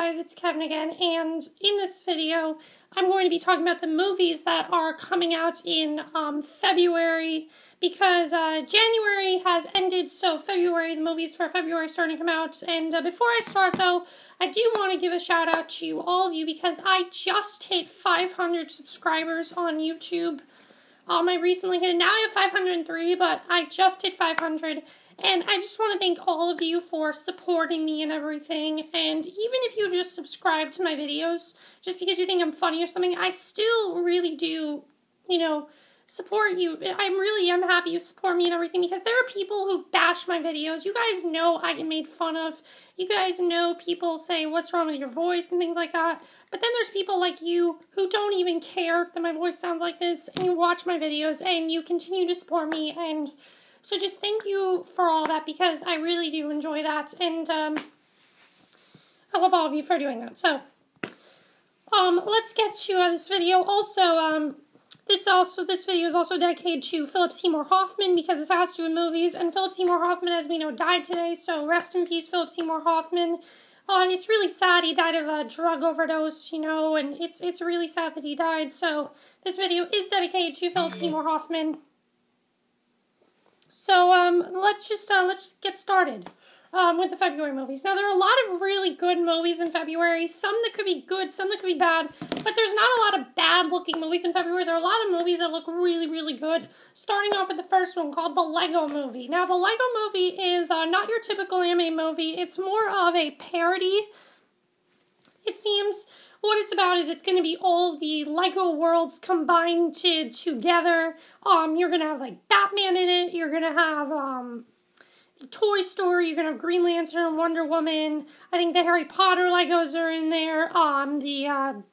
guys, it's Kevin again, and in this video, I'm going to be talking about the movies that are coming out in February, because January has ended, so February, the movies for February are starting to come out. And before I start, though, I do want to give a shout out to all of you, because I just hit 500 subscribers on YouTube. I recently hit, now I have 503, but I just hit 500. And I just want to thank all of you for supporting me and everything. And even if you just subscribe to my videos, just because you think I'm funny or something, I still really do, support you. I'm happy you support me and everything, because there are people who bash my videos. You guys know I get made fun of. You guys know people say, what's wrong with your voice and things like that. But then there's people like you who don't even care that my voice sounds like this, and you watch my videos and you continue to support me. And so just thank you for all that, because I really do enjoy that, and I love all of you for doing that. So, let's get to this video. Also, this video is also dedicated to Philip Seymour Hoffman, because this has to do with movies, and Philip Seymour Hoffman, as we know, died today, so rest in peace, Philip Seymour Hoffman. It's really sad. He died of a drug overdose, and it's really sad that he died, so this video is dedicated to Philip Seymour Hoffman. So, let's get started with the February movies. Now, there are a lot of really good movies in February, some that could be good, some that could be bad, but there's not a lot of bad-looking movies in February. There are a lot of movies that look really, really good, starting off with the first one, called The Lego Movie. Now, The Lego Movie is not your typical anime movie. It's more of a parody, it seems. What it's about is it's going to be all the Lego worlds combined together. You're going to have, like, Batman in it. You're going to have, the Toy Story. You're going to have Green Lantern, Wonder Woman. I think the Harry Potter Legos are in there.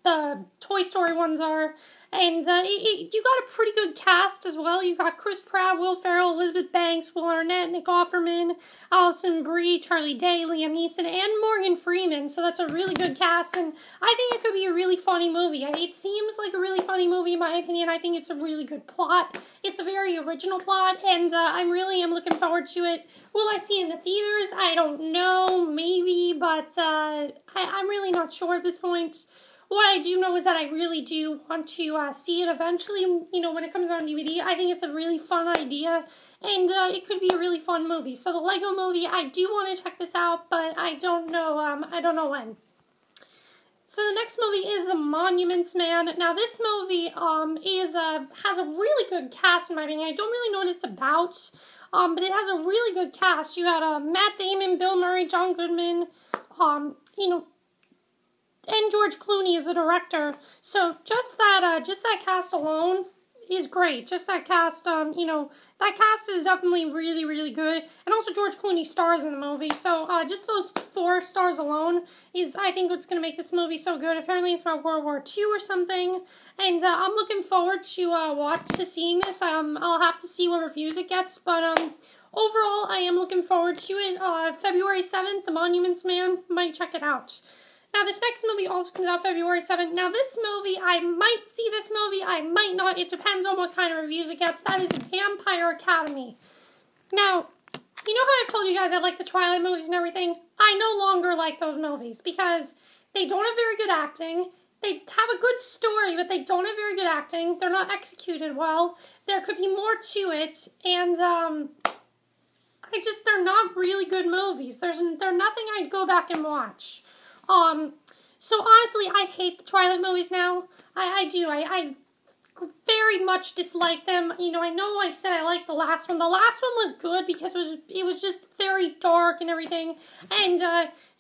The Toy Story ones are. And, you got a pretty good cast as well. You got Chris Pratt, Will Ferrell, Elizabeth Banks, Will Arnett, Nick Offerman, Alison Brie, Charlie Day, Liam Neeson, and Morgan Freeman. So that's a really good cast, and I think it could be a really funny movie. It seems like a really funny movie in my opinion. I think it's a really good plot. It's a very original plot, and I really am looking forward to it. Will I see it in the theaters? I don't know, maybe, but I'm really not sure at this point. What I do know is that I really do want to see it eventually, when it comes out on DVD. I think it's a really fun idea, and it could be a really fun movie. So the Lego Movie, I do want to check this out, but I don't know when. So the next movie is The Monuments Man. Now this movie has a really good cast in my opinion. I don't really know what it's about, but it has a really good cast. You got Matt Damon, Bill Murray, John Goodman, and George Clooney is the director. So just that cast alone is great. Just that cast, that cast is definitely really, really good. And also George Clooney stars in the movie. So just those 4 stars alone is, I think, what's going to make this movie so good. Apparently it's about World War II or something. And I'm looking forward to seeing this. I'll have to see what reviews it gets. But overall, I am looking forward to it. February 7th, The Monuments Man. Might check it out. Now, this next movie also comes out February 7th. Now, this movie, I might see this movie, I might not. It depends on what kind of reviews it gets. That is Vampire Academy. Now, you know how I've told you guys I like the Twilight movies and everything? I no longer like those movies, because they don't have very good acting. They have a good story, but they don't have very good acting. They're not executed well. There could be more to it, and they're not really good movies. They're nothing I'd go back and watch. So honestly, I hate the Twilight movies now. I do. I very much dislike them. I know I said I liked the last one. The last one was good because it was just very dark and everything. And,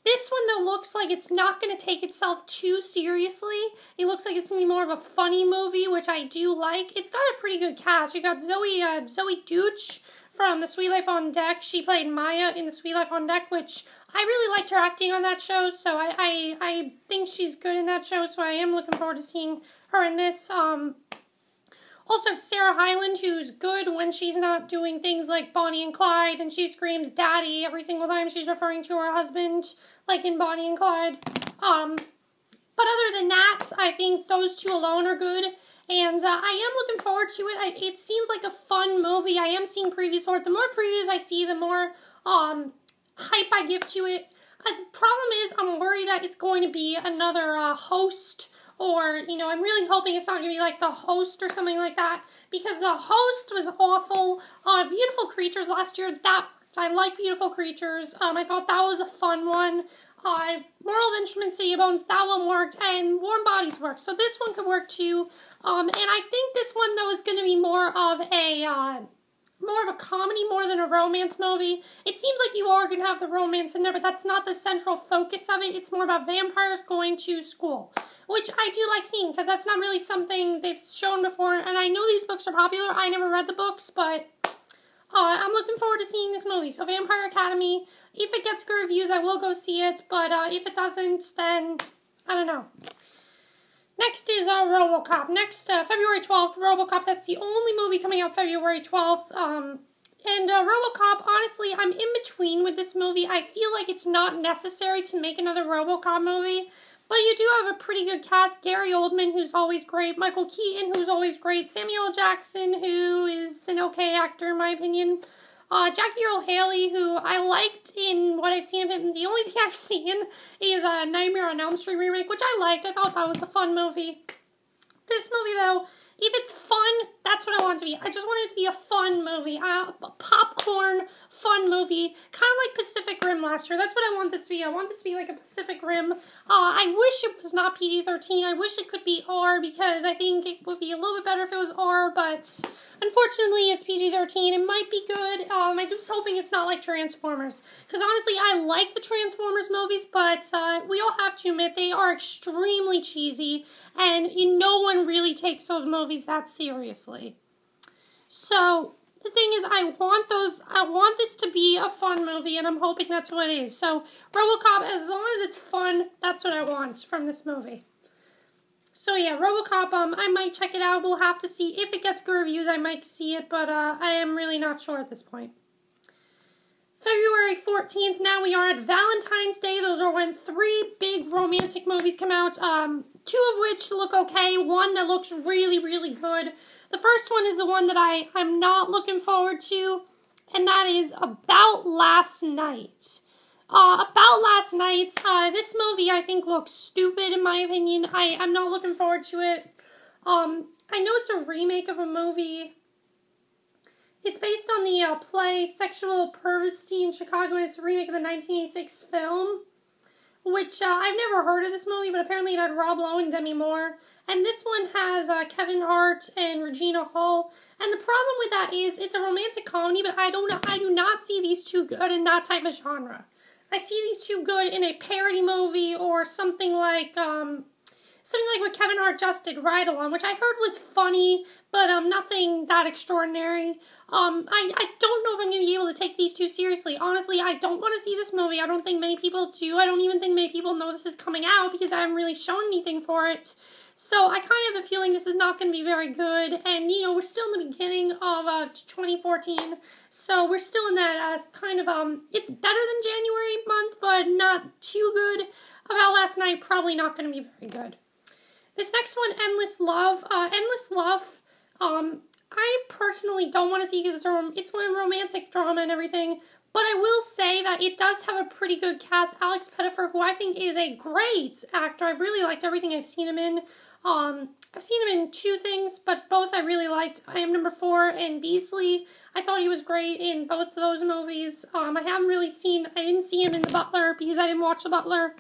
this one, though, looks like it's not going to take itself too seriously. It looks like it's going to be more of a funny movie, which I do like. It's got a pretty good cast. You got Zoe Deutch from The Suite Life on Deck. She played Maya in The Suite Life on Deck, which I really liked her acting on that show, so I think she's good in that show, so I am looking forward to seeing her in this. Also have Sarah Hyland, who's good when she's not doing things like Bonnie and Clyde, and she screams daddy every single time she's referring to her husband, like in Bonnie and Clyde. But other than that, I think those 2 alone are good. And I am looking forward to it. It seems like a fun movie. I am seeing previews for it. The more previews I see, the more hype I give to it. The problem is I'm worried that it's going to be another Host, or, you know, I'm really hoping it's not going to be like The Host or something like that, because The Host was awful. Beautiful Creatures last year, that worked. I like Beautiful Creatures. I thought that was a fun one. Moral of Instruments, City of Bones, that one worked, and Warm Bodies worked. So this one could work too. And I think this one, though, is going to be more of a comedy more than a romance movie. It seems like you are going to have the romance in there, but that's not the central focus of it. It's more about vampires going to school, which I do like seeing, because that's not really something they've shown before, and I know these books are popular. I never read the books, but I'm looking forward to seeing this movie. So Vampire Academy, if it gets good reviews, I will go see it, but if it doesn't, then I don't know. Next is RoboCop. Next, February 12th, RoboCop. That's the only movie coming out February 12th. And RoboCop, honestly, I'm in between with this movie. I feel like it's not necessary to make another RoboCop movie, but you do have a pretty good cast. Gary Oldman, who's always great. Michael Keaton, who's always great. Samuel L. Jackson, who is an okay actor, in my opinion. Jackie Earle Haley, who I liked in what I've seen of him. The only thing I've seen is a Nightmare on Elm Street remake, which I liked. I thought that was a fun movie. This movie, though, if it's fun, that's what I want it to be. I just want it to be a fun movie, a popcorn, fun movie, kind of like Pacific Rim last year. That's what I want this to be. I want this to be like a Pacific Rim. I wish it was not PG-13. I wish it could be R, because I think it would be a little bit better if it was R, but unfortunately it's PG-13. It might be good. I'm just hoping it's not like Transformers, because honestly, I like the Transformers movies, but we all have to admit they are extremely cheesy, and no one really takes those movies that seriously. So the thing is, I want this to be a fun movie, and I'm hoping that's what it is. So RoboCop, as long as it's fun, that's what I want from this movie. So yeah, RoboCop, I might check it out. We'll have to see. If it gets good reviews, I might see it, but I am really not sure at this point. February 14th, now we are at Valentine's Day. Those are when 3 big romantic movies come out, 2 of which look okay, 1 that looks really, really good. The first one is the one that I'm not looking forward to, and that is About Last Night. About Last Night, this movie I think looks stupid in my opinion. I'm not looking forward to it. I know it's a remake of a movie. It's based on the play Sexual Perversity in Chicago, and it's a remake of the 1986 film, which I've never heard of this movie, but apparently it had Rob Lowe and Demi Moore. And this one has Kevin Hart and Regina Hall. And the problem with that is it's a romantic comedy, but I do not see these two good in that type of genre. I see these two good in a parody movie or something like what Kevin Hart just did, Ride Along, which I heard was funny, but nothing that extraordinary. I don't know if I'm going to be able to take these two seriously. Honestly, I don't want to see this movie. I don't think many people do. I don't even think many people know this is coming out because I haven't really shown anything for it. So I kind of have a feeling this is not going to be very good. And, you know, we're still in the beginning of 2014. So we're still in that kind of, it's better than January month, but not too good. About Last Night, probably not going to be very good. This next one, Endless Love. Endless Love, I personally don't want to see because it's a romantic drama and everything. But I will say that it does have a pretty good cast. Alex Pettyfer, who I think is a great actor. I've really liked everything I've seen him in. I've seen him in 2 things, but both I really liked. I Am Number 4 and Beastly. I thought he was great in both of those movies. I didn't see him in The Butler because I didn't watch The Butler.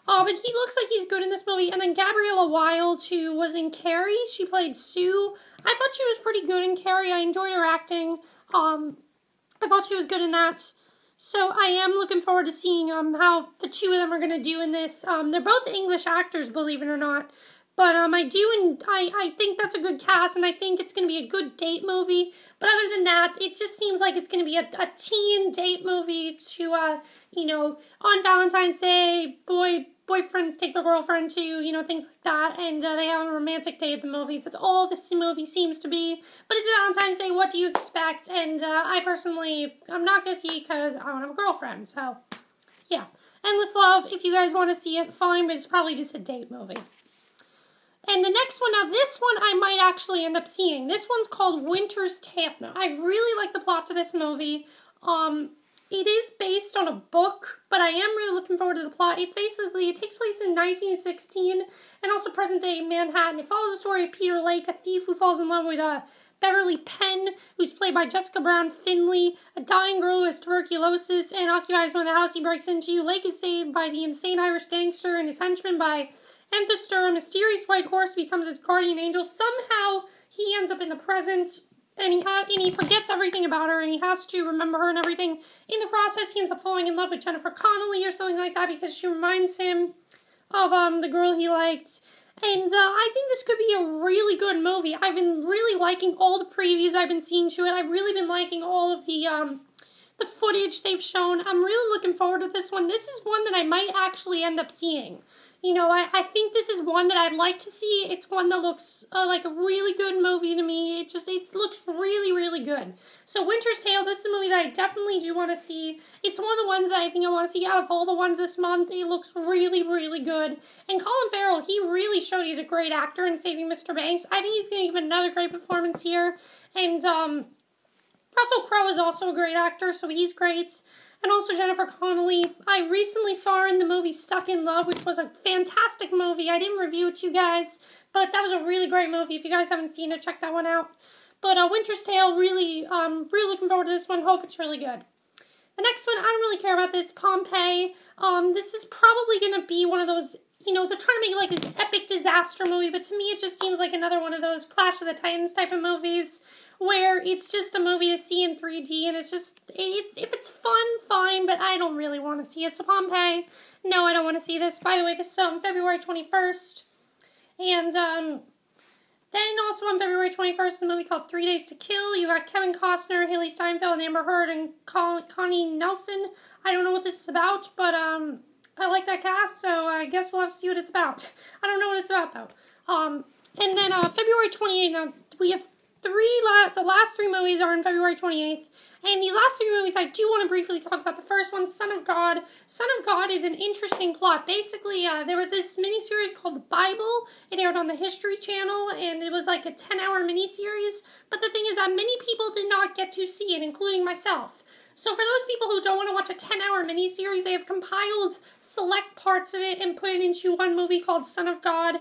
But he looks like he's good in this movie. And then Gabriella Wilde, who was in Carrie, she played Sue. I thought she was pretty good in Carrie. I enjoyed her acting. I thought she was good in that. So I am looking forward to seeing how the 2 of them are going to do in this. They're both English actors, believe it or not. But I think that's a good cast, and I think it's going to be a good date movie. But other than that, it just seems like it's going to be a teen date movie to, you know, on Valentine's Day, boyfriends take their girlfriend to, you know, things like that, and they have a romantic day at the movies. That's all this movie seems to be. But it's Valentine's Day, what do you expect? And I personally, I'm not going to see it because I don't have a girlfriend, so, yeah. Endless Love, if you guys want to see it, fine, but it's probably just a date movie. And the next one, now this one I might actually end up seeing. This one's called Winter's Tale. Now, I really like the plot to this movie. It is based on a book, but I am really looking forward to the plot. It takes place in 1916 and also present day Manhattan. It follows the story of Peter Lake, a thief who falls in love with Beverly Penn, who's played by Jessica Brown Finley, a dying girl who has tuberculosis and occupies one of the houses he breaks into. Lake is saved by the insane Irish gangster and his henchman by Enthester, a mysterious white horse becomes his guardian angel. Somehow he ends up in the present, and he forgets everything about her, and he has to remember her and everything. In the process, he ends up falling in love with Jennifer Connelly or something like that because she reminds him of the girl he liked. And I think this could be a really good movie. I've been really liking all the previews I've been seeing to it. I've really been liking all of the footage they've shown. I'm really looking forward to this one. This is one that I might actually end up seeing. You know, I think this is one that I'd like to see. It's one that looks like a really good movie to me. It looks really, really good. So Winter's Tale, this is a movie that I definitely do want to see. It's one of the ones that I think I want to see out of all the ones this month. It looks really, really good. And Colin Farrell, he really showed he's a great actor in Saving Mr. Banks. I think he's going to give another great performance here. And Russell Crowe is also a great actor, so he's great. And also Jennifer Connelly. I recently saw her in the movie Stuck in Love, which was a fantastic movie. I didn't review it to you guys, but that was a really great movie. If you guys haven't seen it, check that one out. But Winter's Tale, really looking forward to this one. Hope it's really good. The next one, I don't really care about this. Pompeii. This is probably going to be one of those, you know, they're trying to make it like this epic disaster movie, but to me it just seems like another one of those Clash of the Titans type of movies, where it's just a movie to see in 3D, and if it's fun, fine, but I don't really want to see it. So Pompeii, no, I don't want to see this. By the way, this is on February 21st, and then also on February 21st is a movie called 3 Days to Kill. You got Kevin Costner, Haley Steinfeld, and Amber Heard, and Connie Nelson. I don't know what this is about, but I like that cast, so I guess we'll have to see what it's about. I don't know what it's about, though. And then February 28th, now we have the last three movies are on February 28th, and these last three movies I do want to briefly talk about. The first one, Son of God. Son of God is an interesting plot. Basically, there was this miniseries called The Bible. It aired on the History Channel, and it was like a 10-hour miniseries, but the thing is that many people did not get to see it, including myself. So for those people who don't want to watch a 10-hour miniseries, they have compiled select parts of it and put it into one movie called Son of God.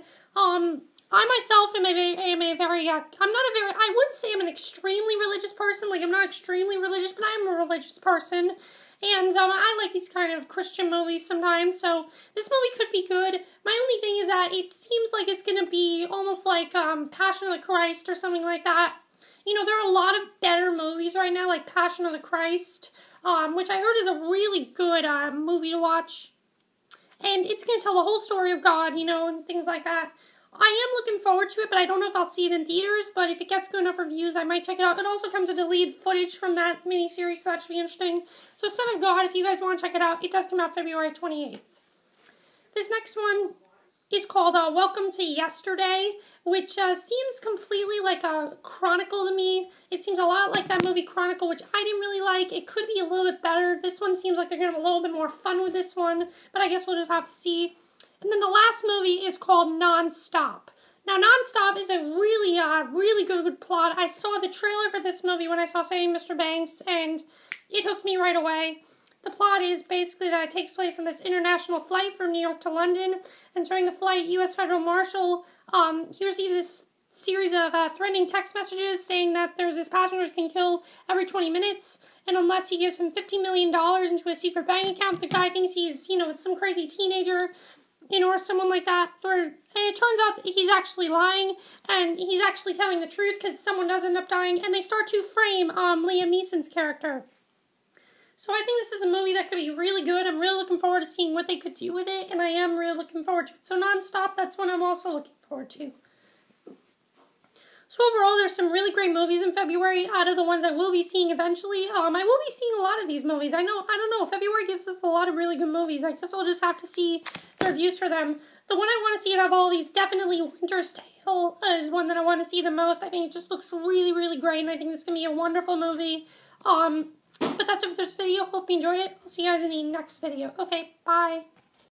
I myself am I wouldn't say I'm an extremely religious person. Like, I'm not extremely religious, but I'm a religious person. And I like these kind of Christian movies sometimes, so this movie could be good. My only thing is that it seems like it's going to be almost like Passion of the Christ or something like that. You know, there are a lot of better movies right now, like Passion of the Christ, which I heard is a really good movie to watch. And it's going to tell the whole story of God, you know, and things like that. I am looking forward to it, but I don't know if I'll see it in theaters, but if it gets good enough reviews, I might check it out. It also comes with deleted footage from that miniseries, so that should be interesting. So Son of God, if you guys want to check it out, it does come out February 28th. This next one is called Welcome to Yesterday, which seems completely like a Chronicle to me. It seems a lot like that movie Chronicle, which I didn't really like. It could be a little bit better. This one seems like they're going to have a little bit more fun with this one, but I guess we'll just have to see. And then the last movie is called Non-Stop. Now, Non-Stop is a really good plot. I saw the trailer for this movie when I saw Saving Mr. Banks, and it hooked me right away. The plot is basically that it takes place on this international flight from New York to London, and during the flight, U.S. Federal Marshal, he receives this series of threatening text messages saying that there's this passenger who's going to kill every 20 minutes, and unless he gives him $50 million into a secret bank account, the guy thinks he's, you know, it's some crazy teenager, you know, or someone like that, and it turns out that he's actually lying, and he's actually telling the truth, because someone does end up dying, and they start to frame Liam Neeson's character. So I think this is a movie that could be really good. I'm really looking forward to seeing what they could do with it, and I am really looking forward to it. So Non-Stop, that's one I'm also looking forward to. So overall, there's some really great movies in February out of the ones I will be seeing eventually. I will be seeing a lot of these movies. I don't know, February gives us a lot of really good movies. I guess I'll just have to see the reviews for them. The one I want to see out of all these, definitely Winter's Tale is one that I want to see the most. I think it just looks really great, and I think this is going to be a wonderful movie. But that's it for this video. Hope you enjoyed it. I'll see you guys in the next video. Okay, bye.